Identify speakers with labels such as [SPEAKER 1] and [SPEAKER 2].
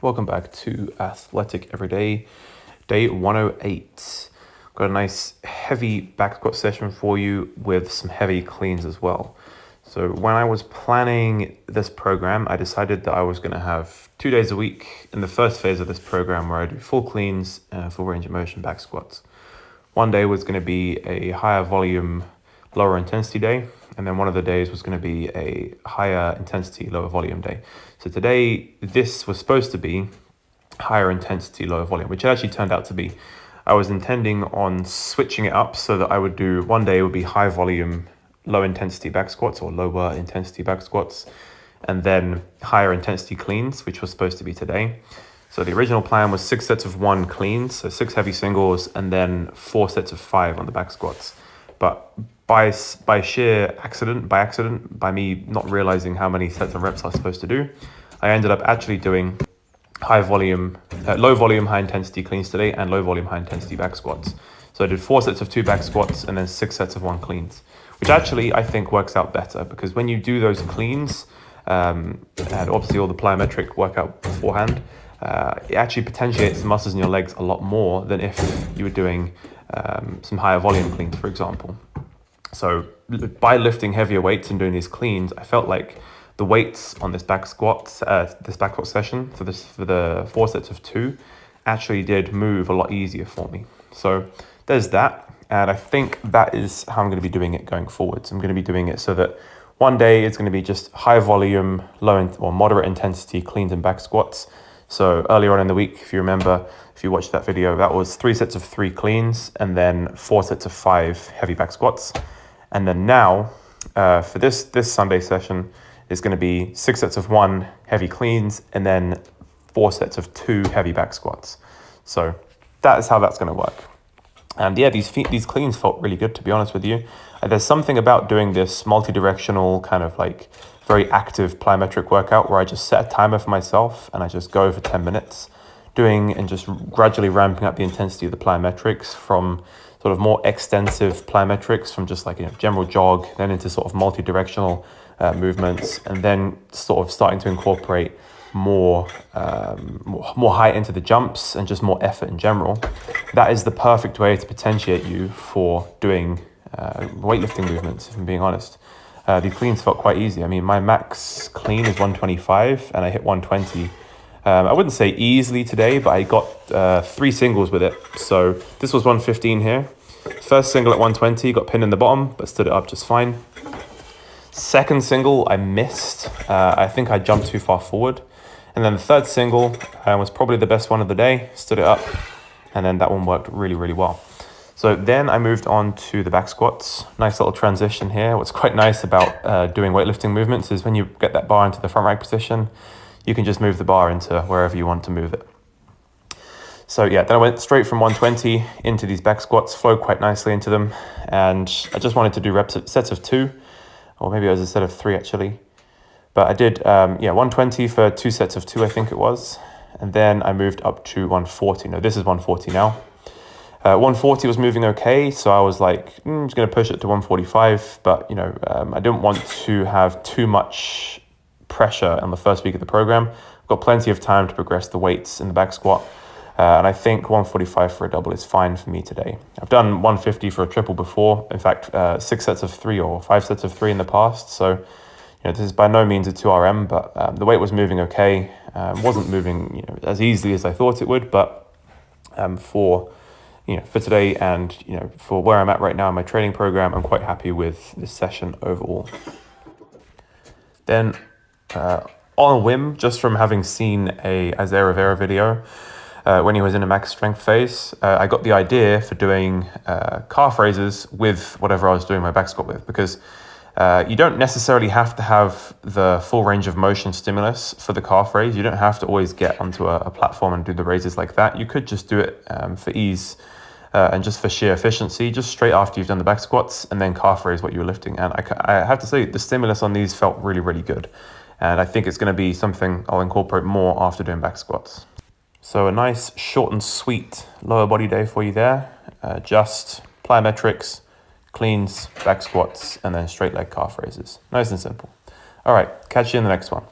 [SPEAKER 1] Welcome back to Athletic Everyday, day 108. Got a nice heavy back squat session for you with some heavy cleans as well. So when I was planning this program, I decided that I was going to have 2 days a week in the first phase of this program where I do full cleans, full range of motion back squats. One day was going to be a higher volume, lower intensity day, and then one of the days was going to be a higher intensity, lower volume day. So today, this was supposed to be higher intensity, lower volume, which it actually turned out to be. I was intending on switching it up so that I would do, one day it would be high volume, low intensity back squats or lower intensity back squats, and then higher intensity cleans, which was supposed to be today. So the original plan was 6 sets of 1 cleans, so 6 heavy singles, and then 4 sets of 5 on the back squats. But by sheer accident, by me not realizing how many sets of reps I was supposed to do, I ended up actually doing low volume, high intensity cleans today and low volume, high intensity back squats. So I did 4 sets of 2 back squats and then 6 sets of 1 cleans, which actually I think works out better because when you do those cleans, and obviously all the plyometric workout beforehand, it actually potentiates the muscles in your legs a lot more than if you were doing some higher volume cleans, for example. So by lifting heavier weights and doing these cleans, I felt like the weights on this back squat session for the 4 sets of 2 actually did move a lot easier for me. So there's that, and I think that is how I'm going to be doing it going forwards. I'm going to be doing it so that one day it's going to be just high volume, or moderate intensity cleans and back squats. So earlier on in the week, if you remember, if you watched that video, that was 3 sets of 3 cleans and then 4 sets of 5 heavy back squats. And then now, for this Sunday session, is going to be 6 sets of 1 heavy cleans and then 4 sets of 2 heavy back squats. So that is how that's going to work. And yeah, these cleans felt really good, to be honest with you. There's something about doing this multi-directional kind of like very active plyometric workout where I just set a timer for myself and I just go for 10 minutes doing and just gradually ramping up the intensity of the plyometrics from sort of more extensive plyometrics from just like, general jog, then into sort of multi-directional movements, and then sort of starting to incorporate more height into the jumps and just more effort in general. That is the perfect way to potentiate you for doing weightlifting movements, if I'm being honest. These cleans felt quite easy. I mean, my max clean is 125 and I hit 120. I wouldn't say easily today, but I got 3 singles with it. So this was 115 here. First single at 120, got pinned in the bottom, but stood it up just fine. Second single, I missed. I think I jumped too far forward. And then the third single was probably the best one of the day, stood it up, and then that one worked really, really well. So then I moved on to the back squats. Nice little transition here. What's quite nice about doing weightlifting movements is when you get that bar into the front rack position, you can just move the bar into wherever you want to move it. So yeah, then I went straight from 120 into these back squats, flowed quite nicely into them, and I just wanted to do sets of 2, or maybe it was a set of 3 actually. But I did 120 for 2 sets of 2, I think it was, and then I moved up to 140. No, this is 140 now. 140 was moving okay, so I was like, I'm just going to push it to 145, but I didn't want to have too much pressure on the first week of the program. I've got plenty of time to progress the weights in the back squat, and I think 145 for a double is fine for me today. I've done 150 for a triple before, in fact 6 sets of 3 or 5 sets of 3 in the past, so this is by no means a 2RM, but the weight was moving okay. Wasn't moving as easily as I thought it would, but for today and for where I'm at right now in my training program, I'm quite happy with this session overall. Then on a whim, just from having seen a Isaiah Rivera video when he was in a max strength phase, I got the idea for doing calf raises with whatever I was doing my back squat with, because you don't necessarily have to have the full range of motion stimulus for the calf raise. You don't have to always get onto a platform and do the raises like that. You could just do it for ease and just for sheer efficiency, just straight after you've done the back squats and then calf raise what you were lifting. And I have to say the stimulus on these felt really, really good. And I think it's going to be something I'll incorporate more after doing back squats. So a nice short and sweet lower body day for you there. Just plyometrics, cleans, back squats, and then straight leg calf raises. Nice and simple. All right, catch you in the next one.